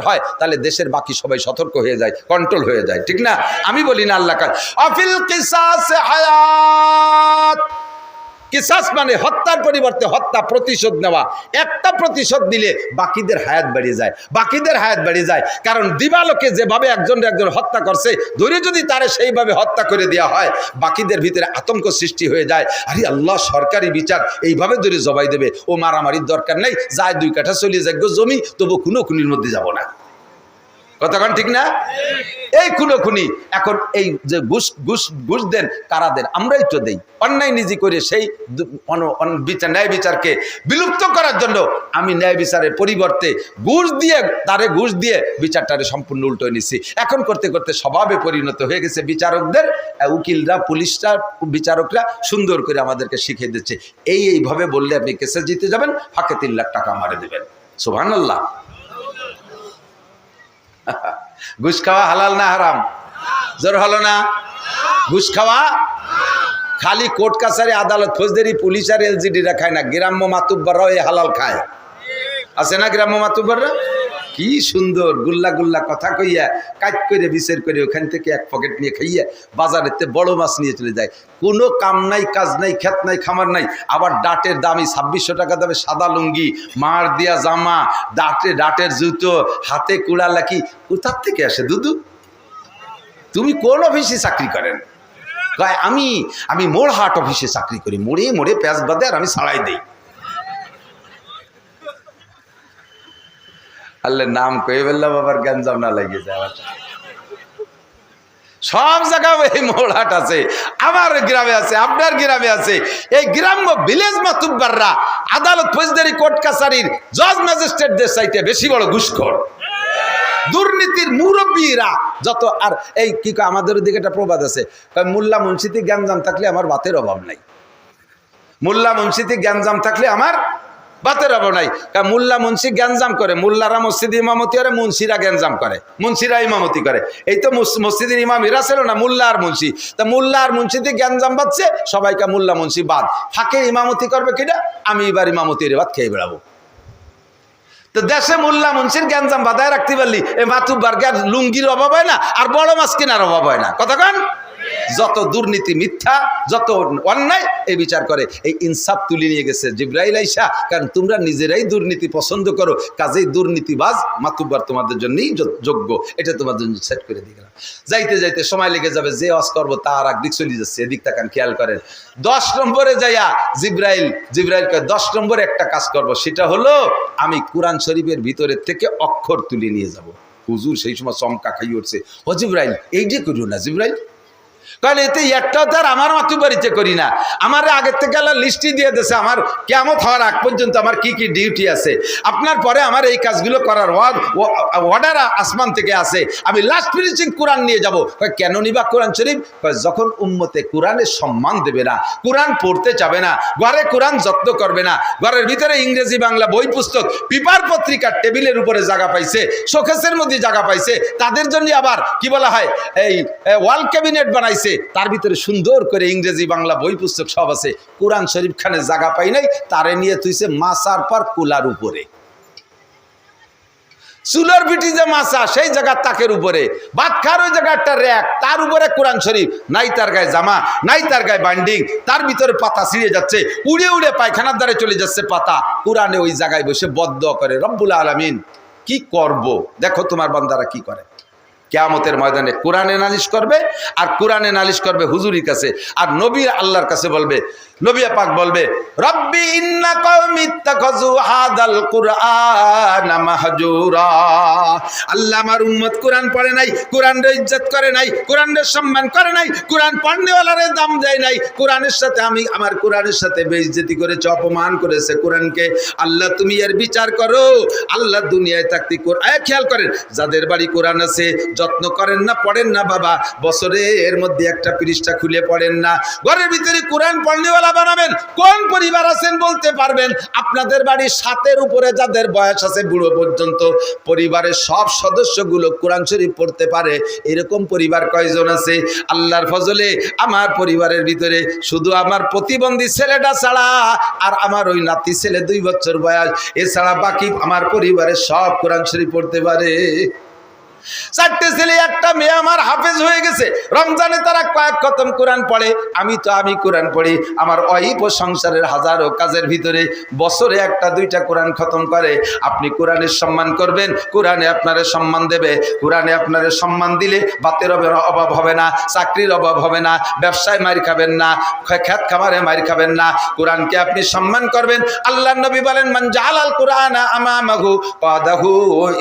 হয় তাহলে দেশের বাকি সবাই সতর্ক হয়ে যায়, কন্ট্রোল হয়ে যায়, ঠিক না? আমি বলি না আল্লাহ কাজ আফিল কিসাস হায়াত, কিসাস মানে হত্যার পরিবর্তে হত্যা, প্রতিশোধ নেওয়া। একটা প্রতিশোধ দিলে বাকিদের হায়াত বেড়ে যায়, বাকিদের হায়াত বেড়ে যায়। কারণ দিবালোকে যেভাবে একজন হত্যা করছে, ধরে যদি তারে সেইভাবে হত্যা করে দেওয়া হয়, বাকিদের ভিতরে আতঙ্ক সৃষ্টি হয়ে যায়। আরে আল্লাহ, সরকারি বিচার এইভাবে ধরে জবাই দেবে, ও মারামারির দরকার নেই, যায় 2 কাঠা চলিয়ে যাক জমি, তবু খুনোখুনির মধ্যে যাব না। কতক্ষণ ঠিক না? এই খুনোখুনি এখন এই যে ঘুষ দেন কারা দেন? আমরাই তো দেই। অন্যায় নিজে করে সেই ন্যায় বিচারকে বিলুপ্ত করার জন্য আমি ন্যায় বিচারের পরিবর্তে ঘুষ দিয়ে বিচারটারে সম্পূর্ণ উল্টো নিচ্ছি। এখন করতে করতে স্বভাবে পরিণত হয়ে গেছে। বিচারকদের, উকিলরা, পুলিশরা, বিচারকরা সুন্দর করে আমাদেরকে শিখিয়ে দিচ্ছে, এইভাবে বললে আপনি কেসে জিতে যাবেন, ফাঁকে 3 লাখ টাকা মারে দেবেন। সুবহানাল্লাহ। ঘুষ খাওয়া হালাল না হারাম? জোর হলো না? ঘুষ খাওয়া খালি কোর্ট কাছারি, আদালত, ফৌজদারি, পুলিশ আর এলজিডিরা খায় না, গ্রাম্য মাতুব্বাররাও এই হালাল খায়। আছে না গ্রাম্য মাতুব্বাররা? কি সুন্দর গুল্লা গুল্লা কথা কইয়া কাজ করে বিচার করে ওখান থেকে 1 পকেট নিয়ে খাইয়া বাজারেতে বড় মাছ নিয়ে চলে যায়। কোনো কাম নাই, কাজ নাই, ক্ষেত নাই, খামার নাই। আবার ডাটের দামি 2600 টাকা দামে সাদা লুঙ্গি, মার দিয়া জামা, ডাটের জুতো, হাতে কুড়া লাকি, কোথার থেকে আসে দুদু? তুমি কোন অফিসে চাকরি করেন? আমি মোড়হাট অফিসে চাকরি করি, মোড়ে পেঁয়াজ বাদে আর আমি ছাড়াই দেই। আল্লাহ নাম কয়ে বললাম, আবার গঞ্জাম না লাগে যায়। সব জায়গায় এই মোড়হাট আছে, আমার গ্রামে আছে, আপনার গ্রামে আছে। এই গ্রাম্য ভিলেজ মাতুব্বাররা আদালত, ফৌজদারি, কোর্ট কাছারির জজ ম্যাজিস্ট্রেটদের চাইতে বেশি বড় ঘুষখোর। দুর্নীতির মুরব্বীরা যত। আর এই কি কয়, আমাদের দিকে একটা প্রবাদ আছে, মোল্লা মুন্সিতে গ্যাঞ্জাম থাকলে আমার ভাতের অভাব নাই। মোল্লা মুন্সিতে গ্যাঞ্জাম থাকলে আমার ভাতের অভাব নাই। মোল্লা মুন্সি গ্যাঞ্জাম করে, মোল্লারা মসজিদে ইমামতি করে, মুন্সিরা গ্যাঞ্জাম করে, মুন্সিরা ইমামতি করে। এই তো মসজিদের ইমাম এরা ছিল না, মোল্লা আর মুন্সি। তা মোল্লা আর মুন্সিতে গ্যাঞ্জাম বাজছে, সবাইকে মোল্লা মুন্সি বাদ, ফাঁকে ইমামতি করবে কিনা? আমি এবার ইমামতির ভাত খেয়ে বেড়াবো। তো দেশে মোল্লা মুন্সির গ্যাঞ্জাম বাধায় রাখতে পারলি, এ মাতুব্বার লুঙ্গির অভাব হয় না, আর বড় মাছ কেনার অভাব হয় না। কতক্ষণ? যত দুর্নীতি, মিথ্যা, যত অন্যায় এই বিচার করে। এই ইনসাফ তুলে নিয়ে গেছে জিবরাইল আইসা, কারণ তোমরা নিজেরাই দুর্নীতি পছন্দ করো, কাজেই দুর্নীতিবাজ মাতুব্বার তোমাদের জন্যই যোগ্য। এটা তোমাদের জন্য সেট করে দিয়ে গেলাম। যাইতে যাইতে সময় লেগে যাবে, যে ওয়াজ করবো তার একদিক চলে যাচ্ছে, এদিক তাকান, খেয়াল করেন। 10 নম্বরে যাইয়া জিবরাইল 10 নম্বরে একটা কাজ করব, সেটা হলো আমি কোরআন শরীফের ভিতরের থেকে অক্ষর তুলে নিয়ে যাব। হুজুর সেই সময় চমকা খাই উঠছে, ও জিবরাইল এই যে করিও না জিবরাইল, কারণ এতে একটাও তার আমার মাতুবাড়িতে করি না। আমার আগের থেকে আল্লাহ লিস্টই দিয়ে দিয়েছে, আমার কিয়ামত হওয়ার আগ পর্যন্ত আমার কি কি ডিউটি আছে। আপনার পরে আমার এই কাজগুলো করার অর্ডার আসমান থেকে আছে। আমি লাস্ট ফিনিশিং কোরআন নিয়ে যাব। কেন নিবা কোরআন শরীফ? যখন উম্মতে কোরআনের সম্মান দেবে না, কোরআন পড়তে যাবে না, ঘরে কোরআন যত্ন করবে না, ঘরের ভিতরে ইংরেজি বাংলা বই পুস্তক, পেপার পত্রিকার টেবিলের উপরে জায়গা পাইছে, শোকেসের মধ্যে জায়গা পাইছে, তাদের জন্য আবার কি বলা হয়, এই ওয়াল ক্যাবিনেট বানাইছে, তার ভিতরে সুন্দর করে ইংরেজি বাংলা বই পুস্তক সব আছে। কোরআন শরীফ খানে জায়গা পাই নাই, তারে নিয়ে তুইছে মাছার পর কুলার উপরে, চুলার পিঠি যে মাছা সেই জায়গার তাকের উপরে, ভাত খাওয়ার ওই জায়গা একটা র্যাক, তার উপরে কোরআন শরীফ, নাই তার গায়ে জামা, নাই তার গায়ে বাইন্ডিং, তার ভিতরে পাতা ছিঁড়ে যাচ্ছে, উড়ে উড়ে পায়খানার দ্বারে চলে যাচ্ছে পাতা। কোরআনে ওই জায়গায় বসে বদদোয়া করে, রব্বুল আলামিন কি করব, দেখো তোমার বান্দারা কি করে। কিয়ামতের ময়দানে কোরআনে নালিশ করবে, আর কোরআনে নালিশ করবে হুজুরির কাছে, আর নবী আল্লাহর কাছে বলবে, নবী পাক বলবে, রব্বি ইন্না কওমি ইত্তাখাযু হাদাল কুরআনা মাহজুরা। আল্লাহ আমার উম্মত কোরআন পড়ে নাই, কোরআনের ইজ্জত করে নাই, কোরআনের সম্মান করে নাই, কোরআন পড়নেওয়ালারে দাম দেয় নাই, কোরআনের সাথে আমার কোরআনের সাথে বেইজ্জতি করেছে, অপমান করেছে কোরআনকে। আল্লাহ তুমি এর বিচার করো। আল্লাহ দুনিয়ায় থাকতে খেয়াল করেন, যাদের বাড়ি কোরআন আছে, যত্ন করেন না, পড়েন না বাবা, বছরে এর মধ্যে একটা পৃষ্ঠা খুলে পড়েন না। ঘরের ভিতরে কোরআন পড়নেওয়ালা বানাবেন। কোন পরিবার আছেন বলতে পারবেন? আপনাদের বাড়ির 7-এর উপরে যাদের বয়স আছে বুড়ো পর্যন্ত, পরিবারের সব সদস্যগুলো কোরআন শরীফ পড়তে পারে, এরকম পরিবার কয়জন আছে? আল্লাহর ফজলে আমার পরিবারের ভিতরে শুধু আমার প্রতিবন্ধী ছেলেটা ছাড়া আর আমার ওই নাতি ছেলে 2 বছর বয়স, এছাড়া বাকি আমার পরিবারে সব কোরআন শরীফ পড়তে পারে। 4টে ছেলে 1টা মেয়ে আমার হাফেজ হয়ে গেছে। রমজানে তারা কয়েক খতম কোরআন পড়ে, আমি কোরআন পড়ি। আমার ওয়াইফ ও সংসারের হাজারো কাজের ভিতরে বছরে 1-2টা কোরআন খতম করে। আপনি কোরআনের সম্মান করবেন, কোরআনে আপনারে সম্মান দেবে। কোরআনে আপনারে সম্মান দিলে বাতের অভাব হবে না, চাকরির অভাব হবে না, ব্যবসায় মার খাবেন না, খেত খামারে মার খাবেন না। কোরআনকে আপনি সম্মান করবেন। আল্লাহর নবী বলেন, মান জাআলাল কুরআনা আমামাহু কাদাহু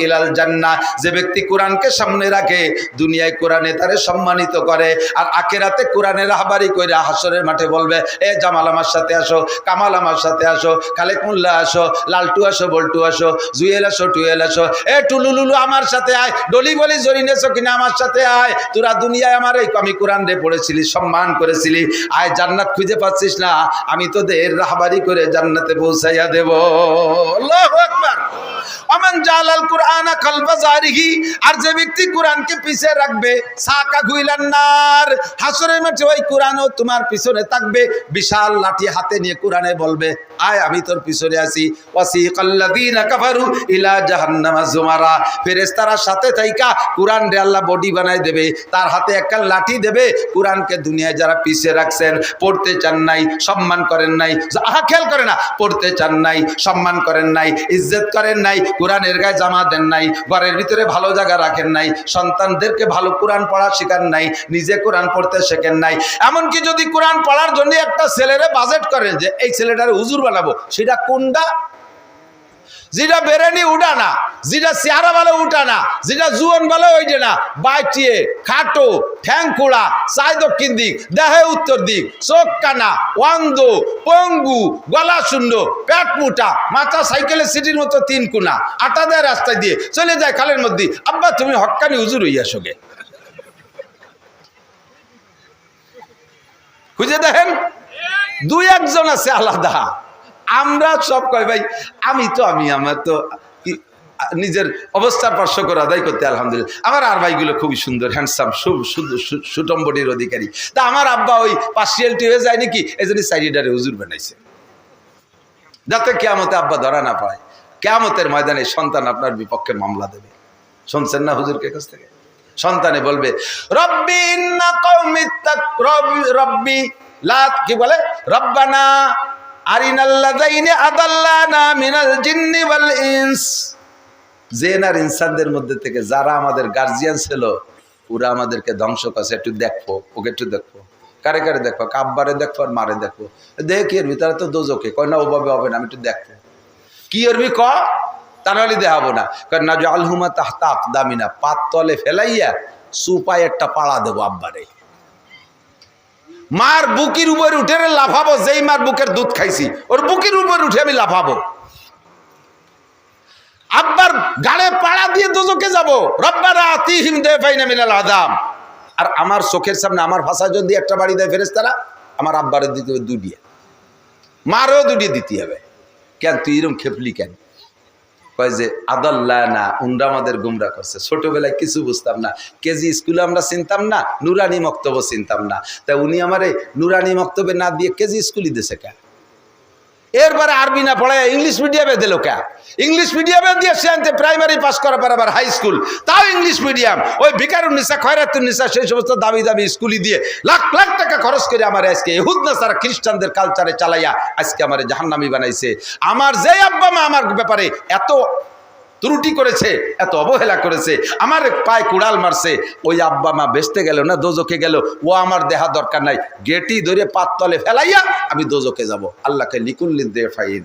ইলাল জান্নাহ। যে ব্যক্তি কোরআনকে সামনে রাখে, দুনিয়ায় কোরআনে তারে সম্মানিত করে, আর আখিরাতে কোরআনের রাহবারি কইরা হাসরের মাঠে বলবে, এ জামাল আমার সাথে আসো, কামাল আমার সাথে আসো, খালেক মোল্লা আসো, লালটু আসো, বল্টু আসো, জুয়েল আসো, টুয়েল আসো, এ টুলুলুলু আমার সাথে আয়, ডলি বলি জরিনেছো কিনা আমার সাথে আয়। তোরা দুনিয়ায় আমার আমি কোরআন রে পড়েছিলি, সম্মান করেছিলি, আয় জান্নাত খুঁজে পাচ্ছিস না, আমি তোদের রাহবারি করে জান্নাতে পৌঁছাইয়া দেব। আল্লাহু আকবার। আমান জালাল কুরআনা কলবা জারিহি। আর যে ব্যক্তি কোরআনকে পিছে রাখবে, সাকা গুইলান নার, হাসরের মাঠে ওই কোরআনও তোমার পিছনে থাকবে। বিশাল লাঠি হাতে নিয়ে কোরআনে বলবে, আয় আমি তোর পিছনে আছি। ওয়াসিকাল্লাযীনা কাফারু ইলা জাহান্নামা যুমারা। ফেরেশতারা সাথে থাইকা কোরআন রে আল্লাহ বডি বানায় দেবে, তার হাতে একটা লাঠি দেবে। কোরআনকে দুনিয়ায় যারা পিছে রাখছেন, পড়তে চান নাই, সম্মান করেন নাই, খেয়াল করে না, পড়তে চান নাই, সম্মান করেন নাই, ইজ্জত করেন নাই, কোরআনের গায়ে জামা দেন নাই, ঘরের ভিতরে ভালো জায়গা রাখেন নাই, সন্তানদেরকে ভালো কোরআন পড়া শেখান নাই, নিজে কোরআন পড়তে শেখেন নাই। এমনকি যদি কোরআন পড়ার জন্য একটা ছেলেরে বাজেট করেন যে এই ছেলেটারে হুজুর বানাবো, সেটা কোনটা? যেটা বেরেনি উঠা না, যেটা চেহারা ভালো উঠা না, যেটা জুয়ন ভালো ওইটা না, বাইটিয়ে খাটো, ঠ্যাং খোড়া, চাই দক্ষিণ দিক, দেহে উত্তর দিক, চোখ কানা, অন্ধ, পঙ্গু, গলা শূন্য, পেট মোটা, মাথা সাইকেলের সিটির মতো 3 কোনা, আটা দেয় রাস্তায় দিয়ে চলে যায় খালের মধ্যে। আব্বা তুমি হক্কানি হুজুর হইয়া সঙ্গে খুঁজে দেখেন, 2-1 জন আছে আলাদা। আমরা সব কয় ভাই আমার তো নিজের অবস্থার পার্শ্বকর আদায় করতে আলহামদুলিল্লাহ। আমার আর ভাইগুলো খুবই সুন্দর, হ্যান্ডসাম, সুটম বডির অধিকারী। তা আমার আব্বা ওই পার্সিয়ালিটি হয়ে যায় নাকি, এই জন্য সাইডারে হুজুর বানাইছে, যাতে কিয়ামতে আব্বা ধরা না পায়। কিয়ামতের ময়দানে সন্তান আপনার বিপক্ষে মামলা দেবে। শুনছেন না হুজুরকে কাছ থেকে? সন্তানে বলবে, রব্বি ইন্না কওমি রব্বি লা, কি বলে, রব্বানা আরিনাল্লাযাইনি আদাল্লানা মিনাল জিন্নি ওয়াল ইনস। জিন আর ইনসানদের মধ্যে থেকে যারা আমাদের গার্জিয়ান ছিল, ওরা আমাদেরকে ধ্বংস করছে। একটু দেখো, ওকে একটু দেখো, কারে কারে দেখো, আব্বারে দেখো আর মারে দেখো, দেখি এর ভিতরে তো দোজকে, কয় না ওভাবে হবে না, আমি একটু দেখো কি এরবি ক, তা নাহলে দেখাবো না। কয় না জালহুমা তাহতা আকদামিনা, পাত তলে ফেলাইয়া সুপায় একটা পাড়া দেবো আব্বারে। মার বুকের উপর উঠে লাফাবো, যেই মার বুকের দুধ খাইছি ওর বুকের উপর উঠে আমি লাফাবো। আব্বার গাড়ে পাড়া দিয়ে দোজকে যাবো। রব্বানা আতিহিম দাইফাইনা মিনাল আযাব। আর আমার চোখের সামনে আমার ভাষা যদি একটা বাড়ি দেয় ফেরেশতারা, আমার আব্বারে দিতে হবে 2 দিয়ে, মারও 2 দিয়ে দিতে হবে। কেন তুই এরকম খেপলি কেন? কয় যে আদাল্লানা, উনরা আমাদের গুমরা করছে। ছোটবেলায় কিছু বুঝতাম না, কেজি স্কুলে আমরা চিনতাম না, নুরানি মক্তব্য চিনতাম না, তা উনি আমারে নুরানি মক্তবে না দিয়ে কেজি স্কুলই দিয়েছে কেন? এরপরে আরবি না পড়ায় ইংলিশ মিডিয়ামে দিল কেন? ইংলিশ মিডিয়ামে দিয়ে সে আনতে প্রাইমারি পাস করার পর আবার হাই স্কুল, তাও ইংলিশ মিডিয়াম। ওই ভিকারুন্নিসা, খয়রাতুন্নিসা, সেই সমস্ত দামি দামি স্কুলই দিয়ে লাখ লাখ টাকা খরচ করে আমার আজকে ইহুদ নাসারা খ্রিস্টানদের কালচারে চালাইয়া আজকে আমার জাহান্নামী বানাইছে। আমার যে আব্বা মা আমার ব্যাপারে এত ত্রুটি করেছে, এত অবহেলা করেছে, আমার পায়ে কুড়াল মারছে, ওই আব্বা মা বেচতে গেল না দোজকে গেল, ও আমার দেহা দরকার নাই, গেটি ধরে পাত তলে ফেলাইয়া আমি দোজকে যাব। আল্লাহকে লিকুল্লিন দে ফাইন,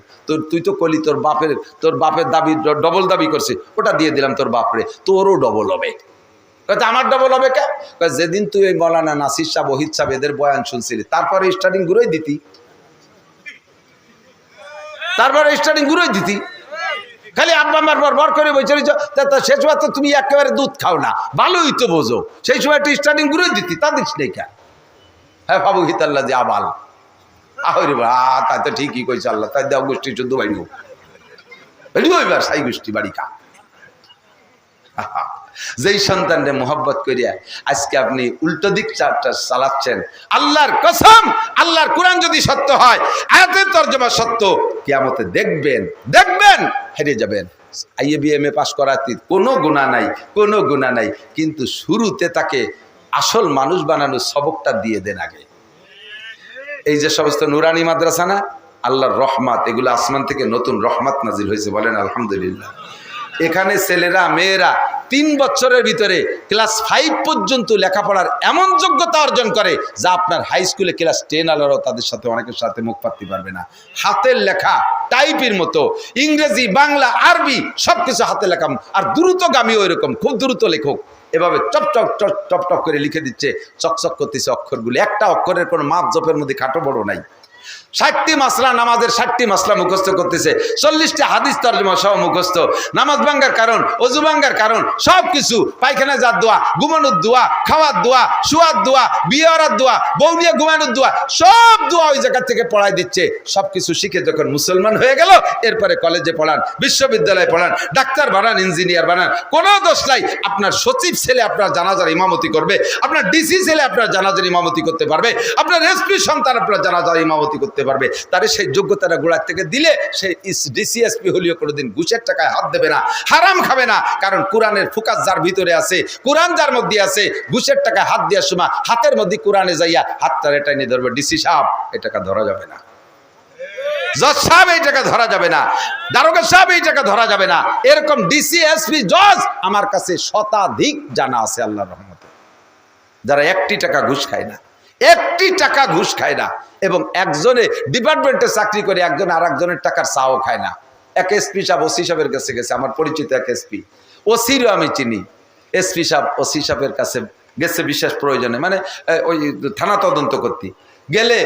তুই তো কলি তোর বাপের দাবি ডবল দাবি করছে, ওটা দিয়ে দিলাম তোর বাপরে, তোরও ডবল হবে। আমার ডবল হবে কে? যেদিন তুই ওই মৌলানা নাসির সাহেব, ওহিদ সাহেব এদের বয়ান শুনছিলি, তারপরে স্টার্টিং ঘুরেই দিতি, খালি আব্বা আমার বর করে বসে রয়েছ, শেষ সময় তো তুমি একেবারে দুধ খাও না, ভালোই তো বোঝো, সেই সময় একটু স্টার্টিং ঘুরে দিতি, তা দিস নেই কেন? হ্যাঁ বাবু হিতাল্লা যে আবাল আহরে বা তাই তো ঠিকই কইছে আল্লাহ, তাই দেওয়া গোষ্ঠী চোদ্দ বাড়ি এবার সাই গোষ্ঠী বাড়ি কা। যেই সন্তানরে মোহব্বত করিয়া আজকে আপনি উল্টো দিক চারটা চালাচ্ছেন, আল্লাহর কসম, আল্লাহর কোরআন যদি সত্য হয়, আয়াতের তরজমা সত্য, কিয়ামতে দেখবেন হেরে যাবেন। IABM পাস করাতে কোনো গুনাহ নাই, কোনো গুনাহ নাই, কিন্তু শুরুতে তাকে আসল মানুষ বানানোর সবকটা দিয়ে দেন আগে। এই যে সমস্ত নুরানি মাদ্রাসা না, আল্লাহর রহমত, এগুলো আসমান থেকে নতুন রহমত নাজিল হয়েছে, বলেন আলহামদুলিল্লাহ। এখানে ছেলেরা মেয়েরা 3 বছরের ভিতরে ক্লাস 5 পর্যন্ত লেখাপড়ার এমন যোগ্যতা অর্জন করে যা আপনার হাই স্কুলে ক্লাস 10 আলারও তাদের সাথে অনেকের সাথে মুখ পাততে পারবে না। হাতের লেখা টাইপের মতো, ইংরেজি বাংলা আরবি সবকিছু হাতে লেখা, আর দ্রুতগামী ওই রকম, খুব দ্রুত লেখক, এভাবে top top top top top করে লিখে দিচ্ছে, চকচক করতেছে অক্ষরগুলি, একটা অক্ষরের কোনো মাপ জপের মধ্যে খাটো বড় নাই। 60টি মাসলা, নামাজের 60টি মাসলা মুখস্থ করতেছে, 40টা হাদিস তরজমা সহ মুখস্থ, নামাজ ভাঙ্গার কারণ, অজু ভাঙ্গার কারণ, সব কিছু, পায়খানা যার দোয়া, ঘুমানোর দোয়া, খাওয়ার দোয়া, শোয়ার দোয়া, বিয়ে হওয়ার দোয়া, বউ নিয়ে ঘুমানোর দোয়া, সব দোয়া ওই জায়গা থেকে পড়াই দিচ্ছে। সব কিছু শিখে যখন মুসলমান হয়ে গেল, এরপরে কলেজে পড়ান, বিশ্ববিদ্যালয়ে পড়ান, ডাক্তার বানান, ইঞ্জিনিয়ার বানান, কোনো দোষ নাই। আপনার সচিব ছেলে আপনার জানাজার ইমামতি করবে, আপনার ডিসি ছেলে আপনার জানাজার ইমামতি করতে পারবে, আপনার এসপি সন্তান আপনার জানাজার ইমামতি করতে পারবে। তারে সেই যোগ্যতাটা গোড়ার থেকে দিলে সে ডিসিএসপি হলেও কোনোদিন ঘুষের টাকায় হাত দেবে না, হারাম খাবে না, কারণ কোরআনের ফোকাস যার ভিতরে আছে, কোরআন যার মধ্যে আছে, ঘুষের টাকায় হাত দেওয়ার সময় হাতের মধ্যে কোরআনে যাইয়া হাতটা এটাই নিয়ে ধরবে। ডিসি সাহেব এই টাকা ধরা যাবে না, জজ সাহেব এই টাকা ধরা যাবে না, দারোগা সাহেব এই টাকা ধরা যাবে না। এরকম ডিসিএসপি জজ আমার কাছে শতাধিক জানা আছে আল্লাহর রহমতে, যারা 1টি টাকা ঘুষ খায় না, 1টি টাকা ঘুষ খায় না, এবং একজনে ডিপার্টমেন্টে চাকরি করে, একজন আর একজনের টাকার চাও খায় না। এক এসপি সাহেব ওসি সাহেবের কাছে গেছে, আমার পরিচিত এক এসপি, ওসিরও আমি চিনি, এসপি সাহেব ওসি সাহেবের কাছে গেছে বিশেষ প্রয়োজনে, মানে ওই থানা তদন্ত করতে গেলে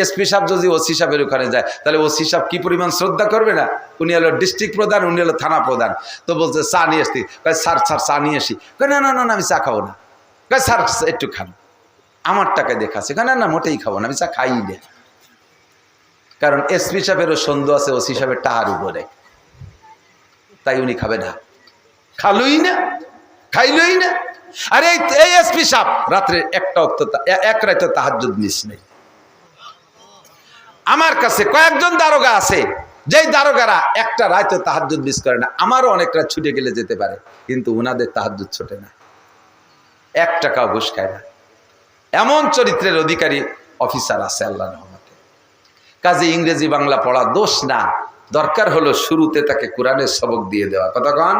এসপি সাহেব যদি ওসি সাহেবের ওখানে যায়, তাহলে ওসি সাহেব কি পরিমাণ শ্রদ্ধা করবে না। উনি হলো ডিস্ট্রিক্ট প্রধান, উনি হলো থানা প্রধান। তো বলছে চা নিয়ে আসতি, স্যার স্যার চা নিয়ে আসি, না না না আমি চা খাবো না, স্যার একটু খান, আমার টাকায় দেখাচ্ছে, না না মোটেই খাবো না, আমি চা খাই না। কারণ এসপি সাহেবেরও সন্দেহ আছে ওসি সাহেবের টাকার উপরে, তাই উনি খাবে না, খালুই না, খাইলই না। আরে এই এসপি সাহেব রাত্রে এক রাতে তাহাজ্জুদ মিস নেই। আমার কাছে কয়েকজন দারোগা আছে, যেই দারোগারা একটা রাতে তাহাজ্জুদ মিস করে না। আমারও অনেক রাত ছুটে গেলে যেতে পারে, কিন্তু উনাদের তাহাজ্জুদ ছোটে না, 1 টাকাও ঘুষ খায় না। এমন চরিত্রের অধিকারী অফিসার আছে আল্লাহর রহমতে। কাজে ইংরেজি বাংলা পড়া দোষ না, দরকার হলো শুরুতে তাকে কোরআনের সবক দিয়ে দেওয়া। কথা কন,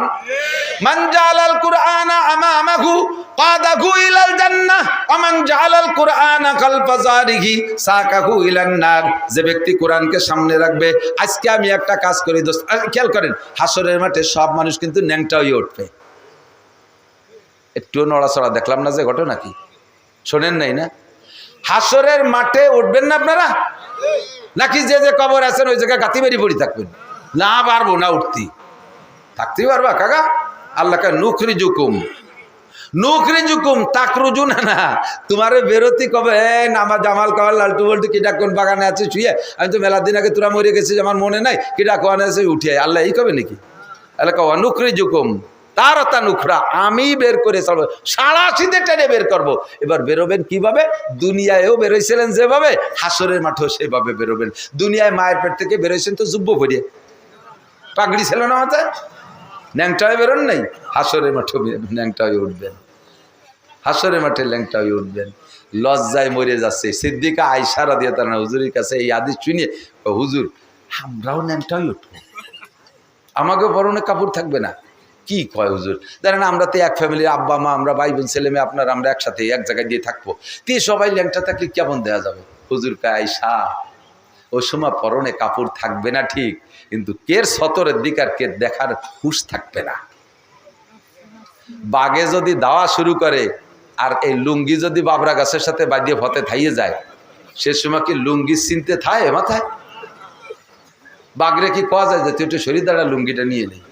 মান জালাল কুরআনা আমামাহু কাদাহু ইলাল জান্নাহ ওয়া মান জালাল কুরআনা খালফা যারিহি সাকাহু ইলান নার। যে ব্যক্তি কোরআনকে সামনে রাখবে, আজকে আমি একটা কাজ করি দোস্ত, খেয়াল করেন, হাসরের মাঠে সব মানুষ কিন্তু ন্যাংটা হয়ে উঠবে। একটু নড়াচড়া দেখলাম না যে ঘটনা কি শোনেন নাই না? হাসরের মাঠে উঠবেন না আপনারা, নাকি যে যে কবর আছেন ওই জায়গায় গাতি বেরিয়ে পড়ে থাকবেন? না পারবো না উঠতে, থাকতেই পারবা কাকা? আল্লাহ কা নুখরি জুকুম তাকরুজু না, তোমারে বেরোতি কবে নামা জামাল কবার লালটু বলটু কিটা কোন বাগানে আছে শুয়ে, আমি তো মেলার দিন আগে তোরা মরে গেছিস আমার মনে নাই, কিটা কোয়ানে আছে উঠিয়ে, আল্লাহ এই কবে নাকি? আল্লাহ কা নুখরি জুকুম তার তা নুখরা, আমি বের করে চলবো, সাড়াশিতে টেনে বের করবো। এবার বেরোবেন কিভাবে? দুনিয়ায়ও বেরোইছিলেন যেভাবে, হাসরের মাঠেও সেভাবে বেরোবেন। দুনিয়ায় মায়ের পেট থেকে বেরোইছেন তো যুব্য ভরিয়ে, পাগড়ি ছিল না মাথায়, ন্যাংটা হয়ে বেরোন নাই, হাসরের মাঠেও ন্যাংটা হয়ে উঠবেন, হাসরের মাঠে ল্যাংটা হয়ে উঠবেন। লজ্জায় মরে যাচ্ছে সিদ্দিকা আয়েশা রাদিয়াল্লাহু তাআলা হুজুরের কাছে এই হাদিস শুনে, হুজুর আমরাও ন্যাংটা হয়ে উঠবো, আমাকেও পরনে কাপড় থাকবে না? কি কয় হুজুর? জানেন আমরা তো এক ফ্যামিলির, আব্বা মা, আমরা ভাই বোন ছেলে মেয়ে, আপনার আমরা একসাথে এক জায়গায় দিয়ে থাকবো, তে সবাই ল্যাংটা থাকলে কেমন দেয়া যাবে? হুজুর কয় আয়েশা ওই সময় পরনে কাপড় থাকবে না ঠিক, কিন্তু কের সতরের দিক আর কে দেখার হুঁশ থাকবে না। বাগে যদি দাওয়া শুরু করে আর এই লুঙ্গি যদি বাবরা গাছের সাথে বাঁধিয়ে ফতে থাইয়ে যায়, সে সময় কি লুঙ্গি চিনতে থায় মাথায়? বাঘরে কি কোয়া যায় যে তুই একটু শরীর দাঁড়া লুঙ্গিটা নিয়ে নেই,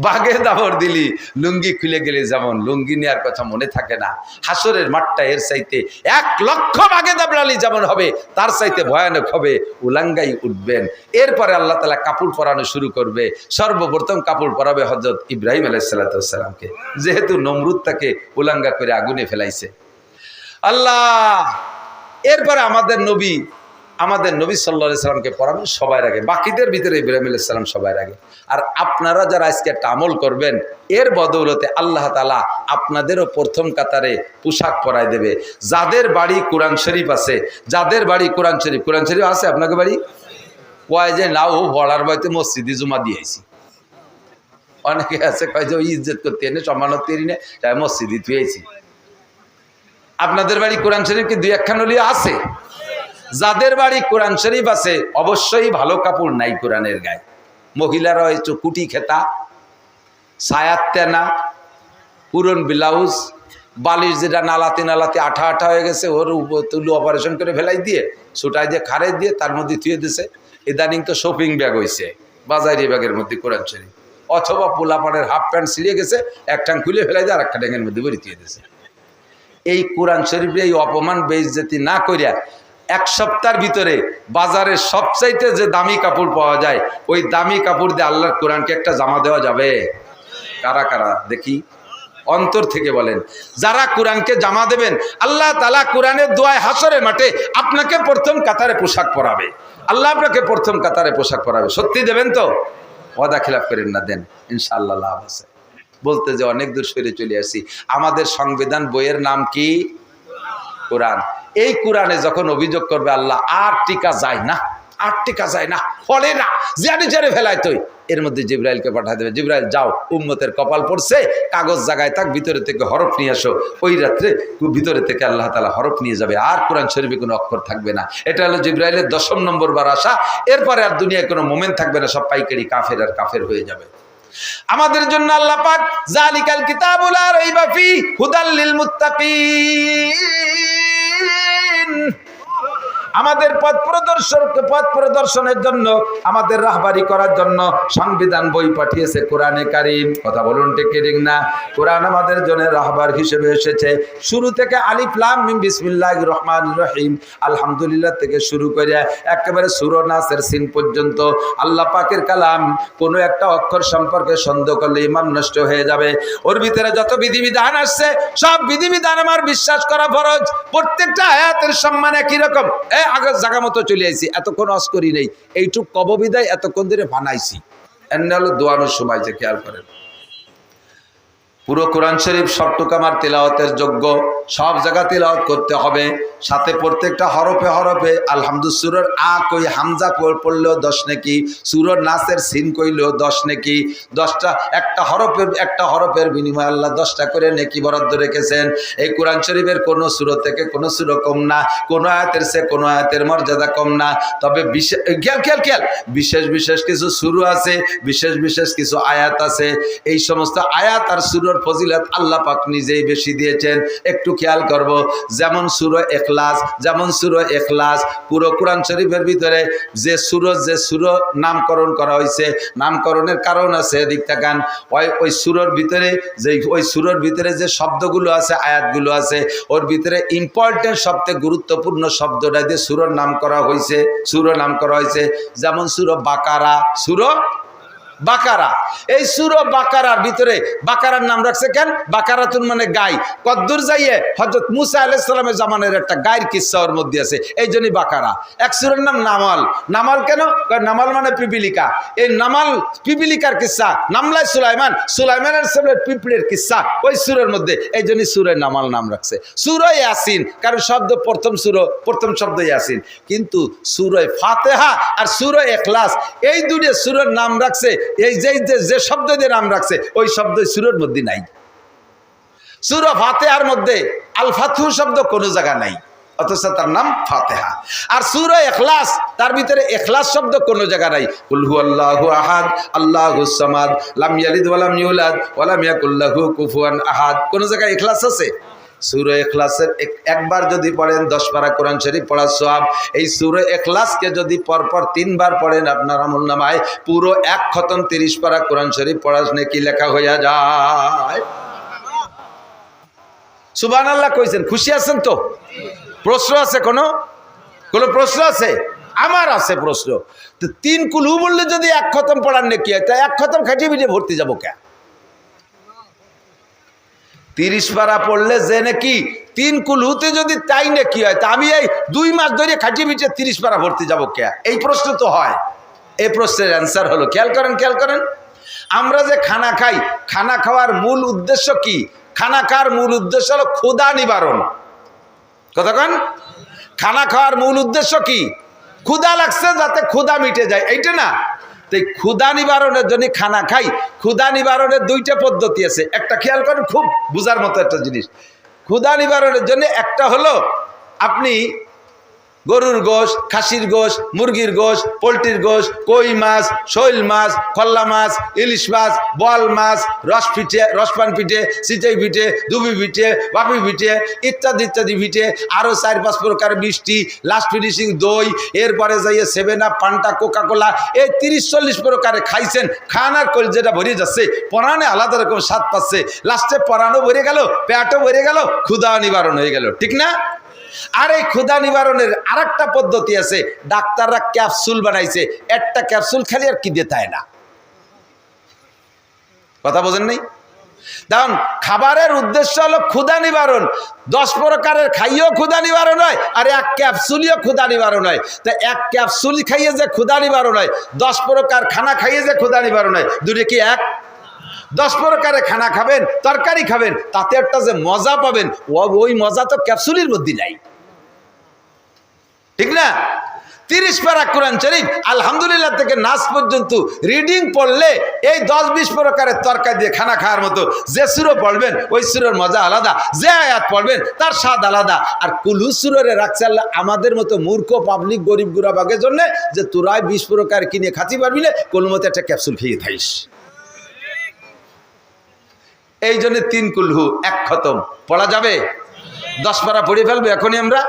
বাঘে দাবড় দিলি লুঙ্গি খুলে গেলে যেমন লুঙ্গি নেওয়ার কথা মনে থাকে না, হাসরের মাঠটা এর চাইতে 1,00,000 বাঘে দাবড়ালি যেমন হবে তার চাইতে ভয়ানক হবে। উলাঙ্গাই উঠবেন। এরপরে আল্লাহ তাআলা কাপড় পরানো শুরু করবে। সর্বপ্রথম কাপড় পরাবে হযরত ইব্রাহিম আলাইহিস সালামকে, যেহেতু নমরুদ তাকে উলাঙ্গা করে আগুনে ফেলাইছে আল্লাহ। এরপরে আমাদের নবী সাল্লাল্লাহু আলাইহি সাল্লামকে পড়াবেন সবার আগে, বাকিদের ভিতরে ইব্রাহিম আলাইহিস সালাম সবার আগে। আর আপনারা যারা আজকে একটা আমল করবেন এর বদৌলতে আল্লাহ তাআলা আপনাদেরও প্রথম কাতারে পোশাক পরায় দেবে। যাদের বাড়ি কোরআন শরীফ আছে, যাদের বাড়ি কোরআন শরীফ আছে আপনাকে বাড়ি কয় যে না ও পড়ার বাড়িতে মসজিদে জুমা দিয়েছি, অনেকে আছে কয় যে ওই ইজ্জত করতে এনে সম্মানত এনে তাই মসজিদে তুইছি। আপনাদের বাড়ি কোরআন শরীফ কি 2-1 হলেও আছে? যাদের বাড়ি কোরআন শরীফ আছে অবশ্যই ভালো কাপড় নাই কোরআনের গায়ে। মহিলারা হয়তো কুটি খেতা, সায়াত তেনা, পুরন ব্লাউজ, বালিশ যেটা নালাতে নালাতে আঠা আঠা হয়ে গেছে ওর তুলু অপারেশন করে ফেলাই দিয়ে ছুটাই দিয়ে খারে দিয়ে তার মধ্যে থুয়ে দিছে। ইদানিং তো শপিং ব্যাগ হয়েছে বাজারি ব্যাগের মধ্যে কোরআন শরীফ, অথবা পোলাপানের হাফ প্যান্ট ছিঁড়ে গেছে এক টাং খুলে ফেলাই দিয়ে আর একটা ট্যাঙ্গের মধ্যে ভরে থুয়ে দিছে। এই কোরআন শরীফের এই অপমান বেইজ্জতি না করিয়া 1 সপ্তাহের ভিতরে বাজারে সবচাইতে যে দামি কাপড় পাওয়া যায় ওই দামি কাপড় দিয়ে আল্লাহর কোরআনকে একটা জামা দেওয়া যাবে? কারা কারা দেখি অন্তর থেকে বলেন। যারা কোরআনকে জামা দেবেন আল্লাহ তাআলা কোরআনের দোয়ায় হাসরের মাঠে আপনাকে প্রথম কাতারে পোশাক পরাবে। আল্লাহ আপনাকে প্রথম কাতারে পোশাক পরাবে। সত্যি দেবেন তো? ওয়াদা খিলাফ করেন না, দেন, ইনশাআল্লাহ লাভ আছে। বলতে যে অনেক দূর সরে চলে আসি। আমাদের সংবিধান বইয়ের নাম কি? কোরআন। এই কোরআনে যখন অভিযোগ করবে আল্লাহ আর টিকা যায় না, ফলে না, জানে ফেলায় তুই, এর মধ্যে জিবরাইলকে পাঠিয়ে দেবে, জিবরাইল যাও উম্মতের কপাল পড়ছে, কাগজ জায়গায় থাক, ভিতরে থেকে হরফ নিয়ে আসো। ওই রাত্রে ভিতরে থেকে আল্লাহ তাআলা হরফ নিয়ে যাবে, আর কোরআন শরীফে কোনো অক্ষর থাকবে না। এটা হলো জিবরাইলের 10ম নম্বর বার আসা। এরপরে আর দুনিয়ায় কোনো মোমেন্ট থাকবে না, সব পাইকারি কাফের আর কাফের হয়ে যাবে। আমাদের জন্য আল্লাহ পাক যালিকাল কিতাবু লা রাইবা ফি হুদাল লিল মুত্তাকিন, আমাদের পথ প্রদর্শনের জন্য, আমাদের রাহবারি করার জন্য সংবিধান বই পাঠিয়েছে কোরআনে কারীম। কথা বলুন ঠিক কি ঠিক না? কোরআন আমাদের জন্য রাহবার হিসেবে এসেছে। শুরু থেকে আলিফ লাম মিম বিসমিল্লাহির রহমানির রহিম আলহামদুলিল্লাহ থেকে শুরু করে একেবারে সূরা নাসের সিন পর্যন্ত আল্লাহ পাকের কালাম। কোনো একটা অক্ষর সম্পর্কে সন্দেহ করলে ঈমান নষ্ট হয়ে যাবে। ওর ভিতরে যত বিধিবিধান আসছে সব বিধিবিধান আমার বিশ্বাস করা ফরজ। প্রত্যেকটা আয়াতের সম্মান একই রকম। আগের জায়গা মতো চলে আইছি, এতক্ষণ অস করি নেই, এইটুক কববিদায় এতক্ষণ ধরে বানাইছি। এমনি হলো দোয়ানোর সময় যে খেয়াল করেন পুরো কোরআন শরীফ সবটুকু আমার তেলাওয়াতের যোগ্য, সব জায়গা তেলাওয়াত করতে হবে। সাথে প্রত্যেকটা হরফে হরফে আলহামদুলিল্লাহ সূরার আ কই হামজা পড়লেও 10 নেকি, সূরার নাসের সিন কইলেও 10 নেকি। 10টা একটা হরফের বিনিময়ে আল্লাহ 10টা করে নেকি বরাদ্দ রেখেছেন। এই কোরআন শরীফের কোনো সূরা থেকে কোনো সূরা কম না, কোনো আয়াতের চেয়ে কোনো আয়াতের মর্যাদা কম না। তবে খেয়াল বিশেষ কিছু সূরা আছে, বিশেষ কিছু আয়াত আছে। এই সমস্ত আয়াত আর সূরার ফজিলত আল্লাহ পাক নিজেই বেশি দিয়েছেন। একটু খেয়াল করব, যেমন সূরা ইখলাস পুরো কোরআন শরীফের ভিতরে যে সূরা নামকরণ করা হয়েছে, নামকরণের কারণ আছে, এদিক তাকান। ওই সূরার ভিতরে যে শব্দগুলো আছে, আয়াতগুলো আছে, ওর ভিতরে ইম্পর্টেন্ট সবচেয়ে গুরুত্বপূর্ণ শব্দটা দিয়ে সূরার নাম করা হয়েছে। যেমন সূরা বাকারা। এই সূরা বাকারার ভিতরে বাকারার নাম রাখছে কেন? বাকারাতুন মানে গাই। কদ্দুর যাইয়ে হযরত মুসা আলাইহিস সালামের জামানের একটা গায়ের কিচ্ছা ওর মধ্যে আছে, এই জন্যই বাকারা। এক সূরার নাম নামাল কেন? নামাল মানে পিপিলিকা। এই নামাল পিপিলিকার কিচ্ছা, নামলায় সুলাইমানের সামনের পিঁপড়ের কিচ্ছা ওই সূরার মধ্যে, এই জন্যই সূরায় নামাল নাম রাখছে। সূরা ইয়াসিন কারণ প্রথম শব্দ ইয়াসিন, কিন্তু সূরা ফাতিহা আর সূরা ইখলাস এই দুটো সূরার নাম রাখছে, এই যে শব্দ দিয়ে নাম রাখছে ওই শব্দ সূরার মধ্যে নাই। সূরা ফাতিহার মধ্যে আল ফাতহু শব্দ কোনো জায়গা নাই, অথচ তার নাম ফাতিহা। আর সূরা ইখলাস তার ভিতরে ইখলাস শব্দ কোনো জায়গা নাই। কুল হুয়াল্লাহু আহাদ আল্লাহুস সামাদ লাম ইয়ালিদ ওয়া লাম ইউলাদ ওয়া লাম ইয়াকুল লাহু কুফুয়ান আহাদ, কোন জায়গায় ইখলাস আছে? সূরা ইখলাসের একবার যদি পড়েন 10 পারা কোরআন শরীফ পড়ার সওয়াব। এই সূরা ইখলাসকে যদি পরপর 3 বার পড়েন আপনার আমলনামায় পুরো এক খতম 30 পারা কোরআন শরীফ পড়ার নেকি লেখা হয়ে যায়। সুবহানাল্লাহ কইছেন, খুশি আছেন তো? প্রশ্ন আছে? কোনো প্রশ্ন আছে? আমার আছে প্রশ্ন। তো 3 কুলহু বললে যদি এক খতম পড়ার নেকি হয়, তা এক খতম খাটিয়ে পিঠে ভর্তি যাবো কে? 30 পারা পড়লে যে নাকি 3 কুলহুতে যদি তাই নাকি হয়, তা আমি এই 2 মাস ধরে খাটিয়ে পিঠে 30 পারা ভর্তি যাবো কে? এই প্রশ্ন তো হয়। এই প্রশ্নের অ্যান্সার হলো, খেয়াল করেন, আমরা যে খানা খাই, খানা খাওয়ার মূল উদ্দেশ্য কি? খানা খাওয়ার মূল উদ্দেশ্য হলো ক্ষুধা নিবারণ। কতক্ষণ? খানা খাওয়ার মূল উদ্দেশ্য কি? ক্ষুধা লাগছে যাতে ক্ষুধা মিটে যায়, এইটা না? তো ক্ষুধা নিবারণের জন্য খানা খাই। ক্ষুধা নিবারণের 2টা পদ্ধতি আছে। একটা খেয়াল করেন, খুব বুঝার মতো একটা জিনিস। ক্ষুধা নিবারণের জন্য একটা হলো আপনি গরুর গোশ, খাসির গোশ, মুরগির গোশ, পোলট্রির গোশ, কই মাছ, শৈল মাছ, খল্লা মাছ, ইলিশ মাছ, বল মাছ, রসপান পিঠে, চিতই পিঠে, দুবি পিঠে, বাপি পিঠে, ইত্যাদি ইত্যাদি পিঠে, আরও 4-5 প্রকার মিষ্টি, লাস্ট ফিনিশিং দই, এরপরে যাইয়ে 7 আপ, পান্টা, কোকাকোলা, এই 30-40 প্রকারে খাইছেন। খানার কলজেটা ভরে যাচ্ছে, পরাণে আলাদা রকম স্বাদ পাচ্ছে, লাস্টে পরাণও ভরে গেল, পেটও ভরে গেল, ক্ষুধা নিবারণ হয়ে গেল, ঠিক না? আর এই ক্ষুধা নিবারণের আরেকটা পদ্ধতি আছে। ডাক্তাররা ক্যাপসুল বানাইছে। একটা ক্যাপসুল খালি আর কি দিতে না। কথা বোঝেন নাই? কারণ খাবারের উদ্দেশ্য হলো ক্ষুধা নিবারণ। 10 প্রকারের খাইয়েও ক্ষুধা নিবারণ হয়, আর এক ক্যাপসুলিও ক্ষুধা নিবারণ হয়। তো এক ক্যাপসুল খাইয়ে যে ক্ষুধা নিবারণ হয়, 10 প্রকার খানা খাইয়ে যে ক্ষুধা নিবারণ হয়, দুটো কি এক? 10 প্রকারে খানা খাবেন, তরকারি খাবেন, তাতে একটা যে মজা পাবেন, ওই মজা তো ক্যাপসুলের মধ্যে নাই, ঠিক না? 30 পারা কোরআন শরীফ আলহামদুলিল্লাহ থেকে নাস পর্যন্ত রিডিং পড়লে এই 10-20 প্রকারের তরকারি দিয়ে খানা খাওয়ার মতো। যে সুরো পড়বেন ওই সুরের মজা আলাদা, যে আয়াত পড়বেন তার স্বাদ আলাদা। আর কুলহু সুরে রাখছে আল্লাহ আমাদের মতো মূর্খ পাবলিক গরিব গুড়াবাগের জন্য, যে তোরাই 20 প্রকার কিনে খাতি পারবি না, কোন মতো একটা ক্যাপসুল খেয়ে থাইস। এই জন্য 3 কুলহু এক খতম পড়া যাবে। 10 পারা পড়ে ফেলবে এখনই আমরা।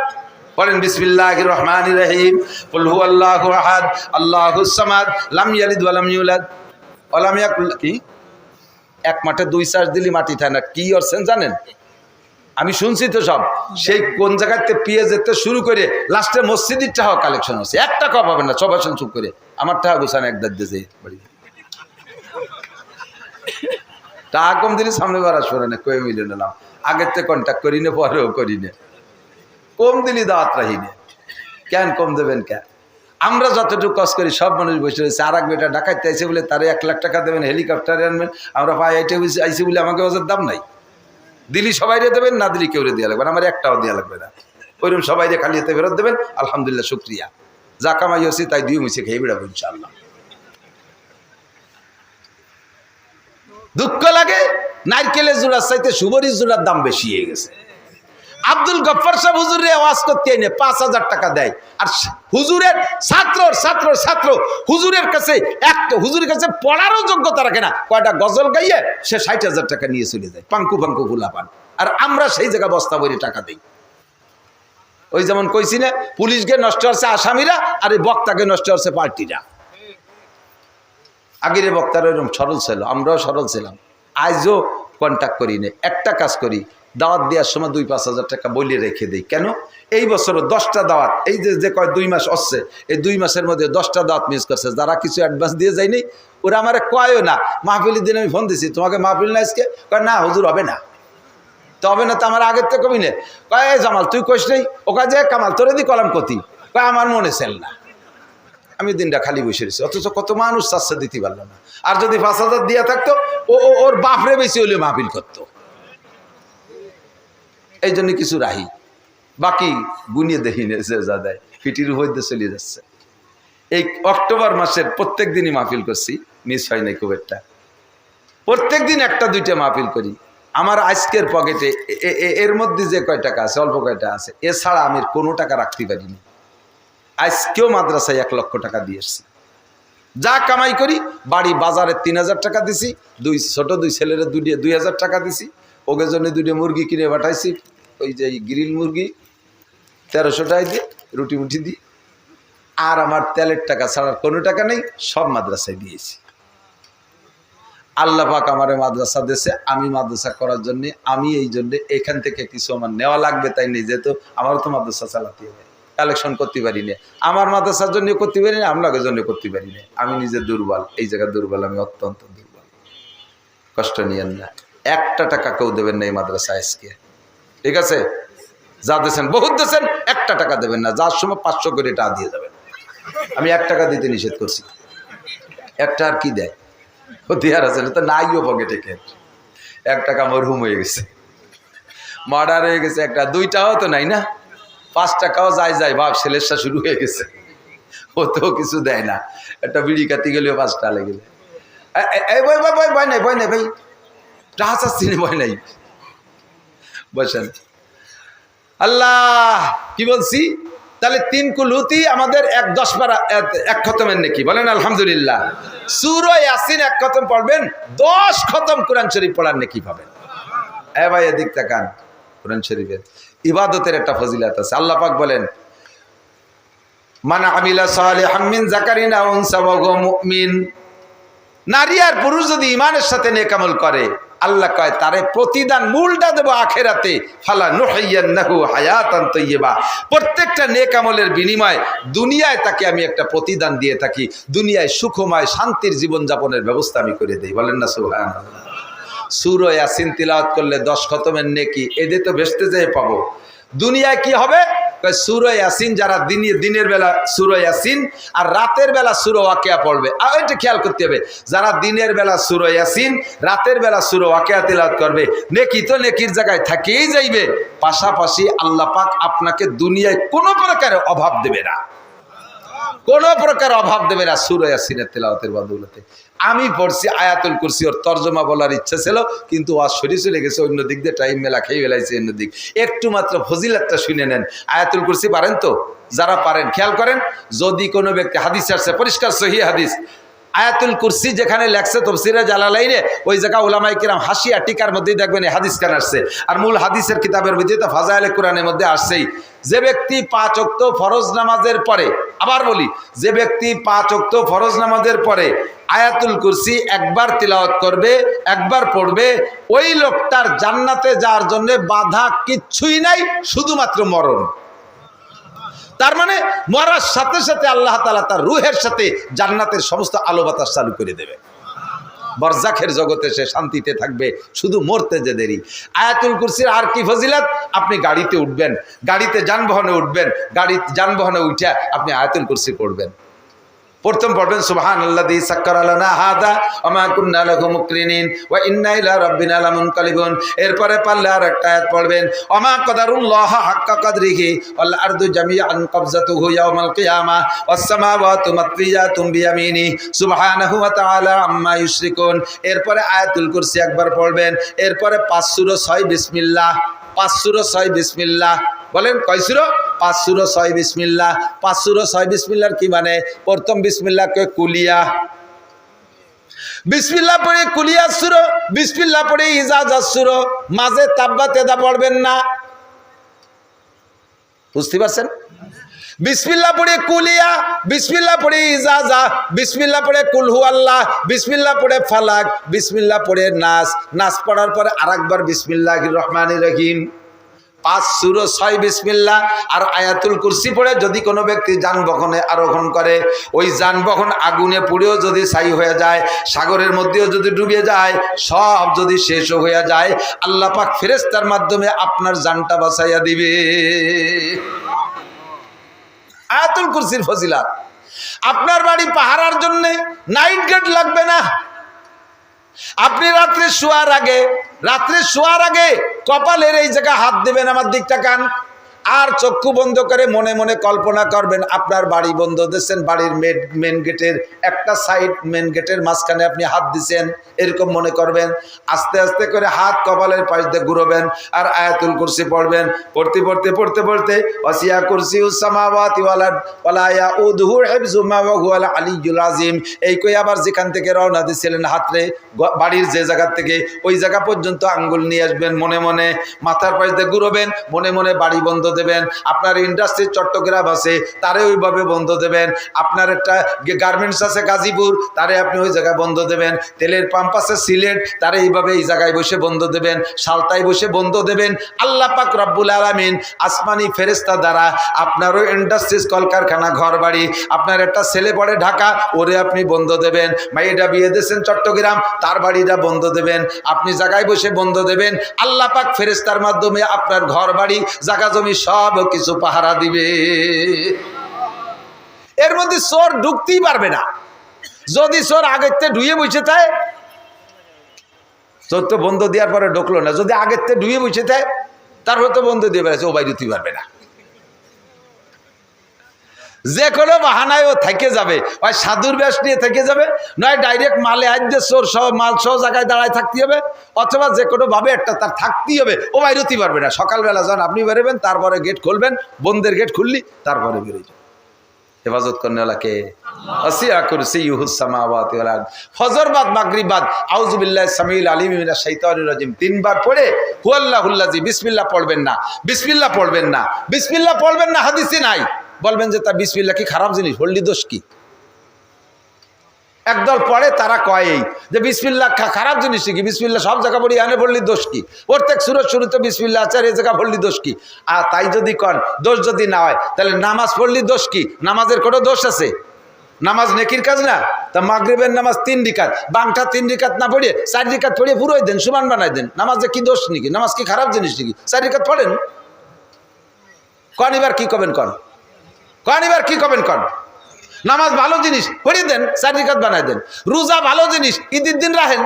পড়েন বিসমিল্লাহির রহমানির রহিম। কুল হুয়াল্লাহু আহাদ আল্লাহুস সামাদ লাম ইয়ালিদ ওয়া লাম ইউলাদ ওয়া লাম ইয়াকুল কি? এক মাঠে 2 চাষ দিলি মাটি থাকে না, কি করছেন জানেন? আমি শুনছি তো সব। সেই কোন জায়গাতে পিয়ে যেতে শুরু করে লাস্টে মসজিদের টাকা কালেকশন হচ্ছে। একটা কপ হবে না, সব আসেন চুপ করে। আমার টাকা গোছান একদার দিয়েছে বাড়ি টাকা কম দিলে সামনে বার আসবে না, কয়ে মিলে নিলাম। আগের থেকে কন্ট্যাক্ট করি না, পরেও করি না। কম দিলি দাওয়াত রাহি না, কেন কম দেবেন কেন? আমরা যতটুকু কষ্ট করি সব মানুষ বসে রয়েছে। আর এক বেটা ডাকাইতে আইসে বলে তারে 1 লাখ টাকা দেবেন, হেলিকপ্টারে আনবেন। আমরা পাই আইটে আইসি বলে আমাকে ওদের দাম নাই। দিলি সবাই দেবেন, না দিলি কেউ দেওয়া লাগবে না, আমার একটাও দেওয়া লাগবে না। ওইরকম সবাই খালি এতে ফেরত দেবেন। আলহামদুলিল্লাহ, শুক্রিয়া। যা কামাই হচ্ছে তাই 2 মিশে খেয়ে বেড়াবো ইনশাআল্লাহ। দুঃখ লাগে, নারকেলের জোড়ার চাইতে সুবরির জোড়ার দাম বেশি হয়ে গেছে। আব্দুল গফফার সাহেব হুজুরে আওয়াজ করতে এনে 5000 টাকা দেয়, আর হুজুরের ছাত্র হুজুরের কাছে হুজুরের কাছে পড়ারও যোগ্যতা রাখে না। কয়টা গজল গাইয়ে সে 60,000 টাকা নিয়ে চলে যায়, পাঙ্কু গুলা পান। আর আমরা সেই জায়গা বস্তা ভরে টাকা দিই। ওই যেমন কইছি না, পুলিশকে নষ্ট হচ্ছে আসামিরা, আর এই বক্তাকে নষ্ট হচ্ছে পার্টিরা। আগের বক্তারা এরকম সরল ছিল, আমরাও সরল ছিলাম। আজও কন্ট্যাক্ট করি না। একটা কাজ করি, দাওয়াত দেওয়ার সময় 2-5 হাজার টাকা বলে রেখে দিই। কেন? এই বছরও 10টা দাওয়াত, এই যে কয় 2 মাস আসছে, এই 2 মাসের মধ্যে 10টা দাওয়াত মিস করছে। যারা কিছু অ্যাডভান্স দিয়ে যায়নি ওরা আমার কয়ও না। মাহফিলের দিন আমি ফোন দিছি, তোমাকে মাহফিল না আজকে? কয় না হুজুর, হবে না। তো হবে না তো আমার আগের থেকে কবি না। কয় জামাল তুই কইস নেই? ওকা যে কামাল তোরে দি কলাম কতি? কয় আমার মনে চেল না। আমি দিনটা খালি বসে রয়েছি, অথচ কত মানুষ চাচ্ছে দিতে পারল না। আর যদি 5,000 দিয়া থাকতো ওর বাপরে বেশি হলে মাহফিল করতো। এই জন্য কিছু রাহি, বাকি গুনিয়ে দেখি যা দেয় ফিটির হইতে চলে যাচ্ছে। এই অক্টোবর মাসের প্রত্যেক দিনই মাহফিল করছি, মিস হয় নাই খুব একটা। প্রত্যেক দিন 1-2টা মাহফিল করি। আমার আজকের পকেটে এর মধ্যে যে কয় টাকা আছে, অল্প কয়টা আছে, এছাড়া আমি কোনো টাকা রাখতে পারিনি। আজকেও মাদ্রাসায় 1 লক্ষ টাকা দিয়ে এসছি। যা কামাই করি বাড়ি বাজারে 3,000 টাকা দিছি, ছোট 2 ছেলের 2,000 টাকা দিছি, ওকে জন্য 2টা মুরগি কিনে পাঠাইছি, ওই যে গ্রিল মুরগি 1300 টাকা দিয়ে রুটি মুটি দিই, আর আমার তেলের টাকা ছাড়ার কোনো টাকা নেই, সব মাদ্রাসায় দিয়েছি। আল্লাহ পাক আমারে মাদ্রাসা দিয়েছে, আমি মাদ্রাসা করার জন্য, আমি এই জন্য এখান থেকে কিছু আমার নেওয়া লাগবে, তাই নেই যেহেতু আমারও তো মাদ্রাসা চালাতে হবে, কালেকশন করতে পারি না, আমার মাদ্রাসার জন্য করতে পারি না, আপনাদের জন্য করতে পারি না। আমি নিজে দুর্বল, এই জায়গায় দুর্বল, আমি অত্যন্ত দুর্বল। কষ্ট নিয়েন না, একটা টাকা কেউ দেবেন না এই মাদ্রাসা আজকে, ঠিক আছে? যা দিয়েছেন বহুত দিয়েছেন, একটা টাকা দেবেন না, যার সময় 500 করে টাকা দিয়ে যাবেন। আমি 1 টাকা দিতে নিষেধ করছি, একটা আর কি দেয় ও দেওয়ার আছে না তো, নাইও পকেটে খেয়ে 1 টাকা মরহুম হয়ে গেছে, মার্ডার হয়ে গেছে, একটা 2 টাকাও তো নাই না, 5 টাকাও যায় বাপ, সেলেসা শুরু হয়ে গেছে, ও তো কিছু দেয় না, একটা বিড়ি কাটি গেলেও 5 টাকা লেগে যায়। ভয় নাই ভাই, টাকা চাচ্ছি না, ভয় নাই, বসেন। আল্লাহ কি বলছি তাহলে 3 কুলুতি আমাদের 10 পারা 1 খতমের নাকি, বলেন আলহামদুলিল্লাহ। সূরা ইয়াসিন 1 খতম পড়বেন, 10 খতম কোরআন শরীফ পড়ার নাকি পাবেন। ভাই এদিক তাকান, কোরআন শরীফের ইবাদতের একটা ফজিলত আছে। আল্লাহ পাক বলেন, মান আমিলা সালিহাম মিন যাকারিন আও উনসা ওয়া হুয়া মুমিন, নারী আর পুরুষ যদি ঈমানের সাথে নেক আমল করে, আল্লাহ কয় তারে প্রতিদান মূলটা দেব আখেরাতে, ফালা নুহাইয়ান্নাহু হায়াতান তাইয়্যিবা। প্রত্যেকটা নেক আমলের বিনিময়ে দুনিয়ায় তাকে আমি একটা প্রতিদান দিয়ে থাকি, দুনিয়ায় সুখময় শান্তির জীবন যাপনের ব্যবস্থা আমি করে দেই, বলেন না সুবহানাল্লাহ। সূরা ইয়াসিন তিলাওয়াত করলে 10 খতমের নেকি, এদের তো ভেস্তে যেয়ে পাবো। দুনিয়ায় কি হবে? সূরা ইয়াসিন যারা দিনের বেলা সূরা ইয়াসিন আর রাতের বেলা সূরা ওয়াকিয়া পড়বে, আর এটা খেয়াল করতে হবে, যারা দিনের বেলা সূরা ইয়াসিন, রাতের বেলা সূরা ওয়াকিয়া তিলাওয়াত করবে, নেকি তো নেকির জায়গায় থাকেই যাইবে, পাশাপাশি আল্লাহ পাক আপনাকে দুনিয়ায় কোনো প্রকারের অভাব দেবে না, কোনো প্রকার অভাব দেবে না সূরা ইয়াসিনের তেলাওয়াতের বদৌলতে। আমি পড়ছি আয়াতুল কুরসি, ওর তর্জমা বলার ইচ্ছা ছিল, কিন্তু আজ শরীর চলে গেছে অন্য দিক দিয়ে, টাইম মেলা খেয়ে ফেলাইছে অন্য দিক। একটু মাত্র ফজিলাতটা শুনে নেন। আয়াতুল কুরসি পারেন তো? যারা পারেন খেয়াল করেন, যদি কোনো ব্যক্তি, হাদিস আসছে পরিষ্কার সহিহ হাদিস, আয়াতুল কুরসি যেখানে লেখছে তাফসীরে জালালাইনে, ওই জায়গা উলামায়ে কিরাম হাসিয়া টিকার মধ্যে দেখবেন এই হাদিস কেন আসছে, আর মূল হাদিসের কিতাবের মধ্যে তো ফাজাইলে কোরআনের মধ্যে আসছেই। যে ব্যক্তি 5 ওয়াক্ত ফরজ নামাজের পরে, আবার বলি, যে ব্যক্তি 5 ওয়াক্ত ফরজ নামাজের পরে আয়াতুল কুরসি একবার তিলাওয়াত করবে, একবার পড়বে, ওই লোকটার জান্নাতে যাওয়ার জন্য বাধা কিচ্ছুই নাই, শুধুমাত্র মরণ। তার মানে মরার সাথে সাথে আল্লাহ তাআলা তার রূহের সাথে জান্নাতের সমস্ত আলো বাতাস চালু করে দেবে, বরজাখের জগতে সে শান্তিতে থাকবে, শুধু মরতে যে দেরি। আয়াতুল কুরসির আর কি ফজিলত? আপনি গাড়িতে উঠবেন, গাড়িতে যানবাহনে উঠবেন, যানবাহনে উঠে আপনি আয়াতুল কুরসি পড়বেন। প্রথম পড়বেন সুবহানাল্লাযী সাক্কারা লানা হাযা ওয়া মা কুন্না লাহু মুকরিনিন ওয়া ইন্না ইলা রাব্বিনা লামুনকালিবুন। এরপরে পারলে আর একটা আয়াত পড়বেন, ওয়া মা কদারুল্লাহ হাক্কা কদরিহি ওয়াল আরদু জামিআন কবযাতুহু ইয়াওমাল কিয়ামাহ ওয়াস সামাওয়াতু মাতওয়াতুন বিয়ামিনি সুবহানাহু ওয়া তাআলা আম্মা ইউশরিকুন। এরপরে আয়াতুল কুরসি একবার পড়বেন, এরপরে 5 সূরা 6 বিসমিল্লাহ, 5 সূরা 6 বিসমিল্লাহ। বলেন কয় সূরা? 5 সূরা 6 বিসমিল্লাহ। 5 সূরা 6 বিসমিল্লাহর কি মানে? প্রথম বিসমিল্লাহ কে কুলিয়া, বিসমিল্লাহ পড়ে কুলিয়া সূরা, বিসমিল্লাহ পড়ে ইজাজা সূরা, মাঝে তাব্বা তেদা পড়বেন না, বুঝতে পারছেন? বিসমিল্লাহ পড়ে কুলিয়া, বিসমিল্লাহ পড়ে ইজাজা, বিসমিল্লাহ পড়ে কুল হুয়াল্লাহ, বিসমিল্লাহ পড়ে ফালাক, বিসমিল্লাহ পড়ে নাস, নাস পড়ার পরে আরেকবার বিসমিল্লাহির রহমানির রহিম। 5 সূরা 6 বিসমিল্লাহ আর আয়াতুল কুরসি পড়ে যদি কোনো ব্যক্তি যানবাহনে আরোহণ করে, ওই যানবাহন আগুনে পুড়েও যদি ছাই হয়ে যায়, সাগরের মধ্যেও যদি ডুবে যায়, সব যদি শেষ হয়ে যায়, আল্লাহ পাক ফেরেশতার মাধ্যমে আপনার জানটা বাঁচাইয়া দিবে। আয়াতুল কুরসির ফজিলত। আপনার বাড়ি পাহারার জন্য নাইট গার্ড লাগবে না। আপনি রাত্রে শোয়ার আগে কপালের এই জায়গা হাত দেবেন, আমার দিকটা কান, আর চক্ষু বন্ধ করে মনে মনে কল্পনা করবেন আপনার বাড়ি বন্ধ দিচ্ছেন, বাড়ির মেন গেটের একটা সাইড, মেন গেটের মাঝখানে আপনি হাত দিচ্ছেন, এরকম মনে করবেন। আস্তে আস্তে করে হাত কপালের পাশ দিয়ে ঘুরবেন আর আয়াতুল কুরসি পড়বেন। পড়তে পড়তে পড়তে পড়তে ওয়াসিয়া কুরসিউস সামাওয়াতি ওয়াল আরদ ওয়ালা ইয়াউদুহু হিফযুহুমা ওয়া হুয়াল আলিয়্যুল আযীম। এই কই আবার যেখান থেকে রওনা দিছিলেন হাতরে বাড়ির যে জায়গা থেকে ওই জায়গা পর্যন্ত আঙ্গুল নিয়ে আসবেন, মনে মনে মাথার পাশ দিয়ে ঘুরবেন, মনে মনে বাড়ি বন্ধ দেবেন। আপনার ইন্ডাস্ট্রি চট্টগ্রাম আছে, তারে ওইভাবে বন্ধ দেবেন। আপনার একটা গার্মেন্টস আছে গাজীপুর, তারে আপনি ওই জায়গায় বন্ধ দেবেন। তেলের পাম্প আছে সিলেট, তারে এইভাবে এই জায়গায় বসে বন্ধ দেবেন। সালতায় বসে বন্ধ দেবেন। আল্লাহ পাক রব্বুল আলামিন আসমানি ফেরেশতা দ্বারা আপনারও ইন্ডাস্ট্রিজ কলকারখানা ঘর বাড়ি, আপনার একটা ছেলে পড়ে ঢাকা, ওরে আপনি বন্ধ দেবেন। মাইয়েটা বিয়ে দিয়েছেন চট্টগ্রাম, তার বাড়িটা বন্ধ দেবেন। আপনি জায়গায় বসে বন্ধ দেবেন। আল্লাহ পাক ফেরেশতার মাধ্যমে আপনার ঘর বাড়ি জায়গা জমি সব কিছু পাহারা দিবে। এর মধ্যে চোর ঢুকতেই পারবে না। যদি চোর আগের থেকে ঢুয়ে বসে থাকে, চোর তো বন্ধ দেওয়ার পরে ঢুকলো না, যদি আগের থেকে ঢুয়ে বসে থাকে তারপর তো বন্ধ দিয়ে বেড়াচ্ছে, ও বাইরে উঠতে পারবে না। যে কোনো বাহানায় ও থেকে যাবে, হয় সাধুর বেশ নিয়ে থেকে যাবে, নয় ডাইরেক্ট মালে হাত দিয়ে চোর সহ মাল সহ জায়গায় দাঁড়ায় থাকতে হবে, অথবা যে কোনো ভাবে একটা তার থাকতেই হবে, ও বাইরে উঠতে পারবে না। সকালবেলা যখন আপনি বেরোবেন তারপরে গেট খুলবেন, বন্ধের গেট খুললি তারপরে বেরোয় যাবেন। হেফাজত করনেওয়ালাকে ওয়াসিয়া কুরসিয়ুহুস সামাওয়াতি ওয়াল আরদ। ফজর বাদ মাগরিব বাদ আউযু বিল্লাহি সামিউল আলিম মিনাশ শাইতানির রাজিম তিনবার পড়ে হুয়াল্লাহুল্লাযী, বিসমিল্লাহ পড়বেন না, বিসমিল্লাহ পড়বেন না, বিসমিল্লাহ পড়বেন না, হাদিসে নাই। বলবেন যে তা বিসমিল্লাহ কি খারাপ জিনিস, হলদি দোষ কি? একদল পড়ে তারা কয় এই যে বিসমিল্লাহ খারাপ জিনিস কি, বিসমিল্লাহ সব জায়গা পড়ি এনে পড়লি দোষ কি, প্রত্যেক সূরার শুরুতে বিসমিল্লাহ আছে, এই জায়গা পড়লি দোষ কি? আর তাই যদি কন দোষ যদি না হয় তাহলে নামাজ পড়লি দোষ কি? নামাজের কোনো দোষ আছে? নামাজ নেকির কাজ না? তা মাগরিবের নামাজ 3 রিকাত, বাংটা 3 রিকাত না পড়িয়ে 4 রিকাত পড়িয়ে পুরোই দেন, সমান বানাই দেন। নামাজে কি দোষ নাকি? নামাজ কি খারাপ জিনিস নাকি? 4 রিকাত পড়েন। কন এবার কি করবেন? কন এবার কি করবেন? কন নামাজ ভালো জিনিস, পড়িয়ে দেন, 4 রিকাত বানাই দেন। রোজা ভালো জিনিস, ঈদের দিন রাখেন,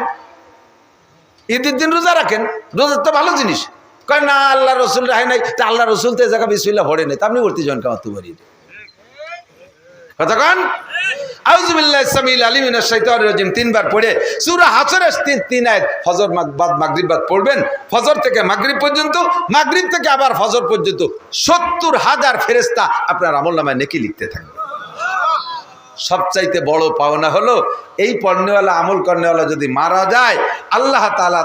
ঈদের দিন রোজা রাখেন, রোজা তো ভালো জিনিস। কয় না আল্লাহ রসুল রাখে নাই, তা আল্লাহ রসুল তো এই জায়গা বিসমিল্লাহ পড়ে নাই, তা আপনি ভর্তি জন কামাতে পারি কথা কন। আউযু বিল্লাহি সামিউল আলিম মিনাশ শাইতানির রাজিম তিনবার পড়ে সূরা হাসরের 3 আয়াত ফজর বাদ মাগরিব বাদ পড়বেন। ফজর থেকে মাগরিব পর্যন্ত, মাগরিব থেকে আবার ফজর পর্যন্ত 70,000 ফেরেশতা আপনার আমলনামায় নেকি লিখতে থাকবে। সবচাইতে বড় পাওনা হলো এই পড়নেওয়ালা আমল করনেওয়ালা যদি মারা যায়, আল্লাহ তাআলা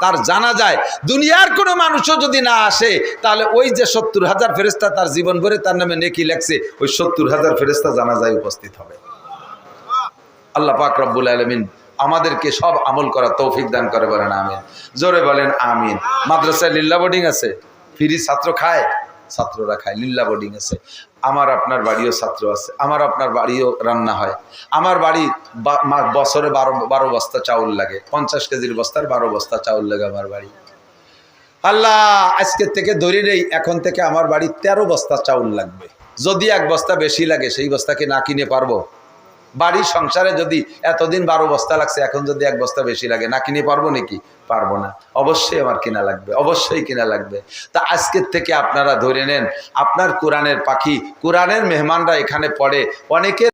তার জানা যায় দুনিয়ার কোনো মানুষও যদি না আসে, তাহলে ওই যে 70,000 ফেরেশতা তার জীবন ভরে তার নামে নেকি লেখছে, ওই 70,000 ফেরেশতা জানাজায় উপস্থিত হবে। আল্লাহ পাক রব্বুল আলামিন আমাদেরকে সব আমল করার তৌফিক দান করে, বলেন আমিন। জোরে বলেন আমিন। মাদ্রাসায় লিল্লা বোর্ডিং আছে, ফ্রি ছাত্র খায়, ছাত্ররা খায়, লিল্লা বোর্ডিং আছে। আমার আপনার বাড়িও ছাত্র আছে, আমার আপনার বাড়িও রান্না হয়। আমার বাড়ি বছরে 12 বস্তা চাউল লাগে, 50 কেজির বস্তার 12 বস্তা চাউল লাগে আমার বাড়ি। আল্লাহ আজকের থেকে ধরে নেই, এখন থেকে আমার বাড়ি 13 বস্তা চাউল লাগবে। যদি 1 বস্তা বেশি লাগে সেই বস্তাকে না কিনে পারবো? বাড়ির সংসারে যদি এতদিন 12 বস্তা লাগছে, এখন যদি 1 বস্তা বেশি লাগে না কিনে পারবো নাকি? পারবো না। অবশ্যই আমার কিনা লাগবে, অবশ্যই কিনা লাগবে। তা আজকের থেকে আপনারা ধরে নেন আপনার কোরআনের পাখি, কোরআনের মেহমানরা এখানে পড়ে, অনেকের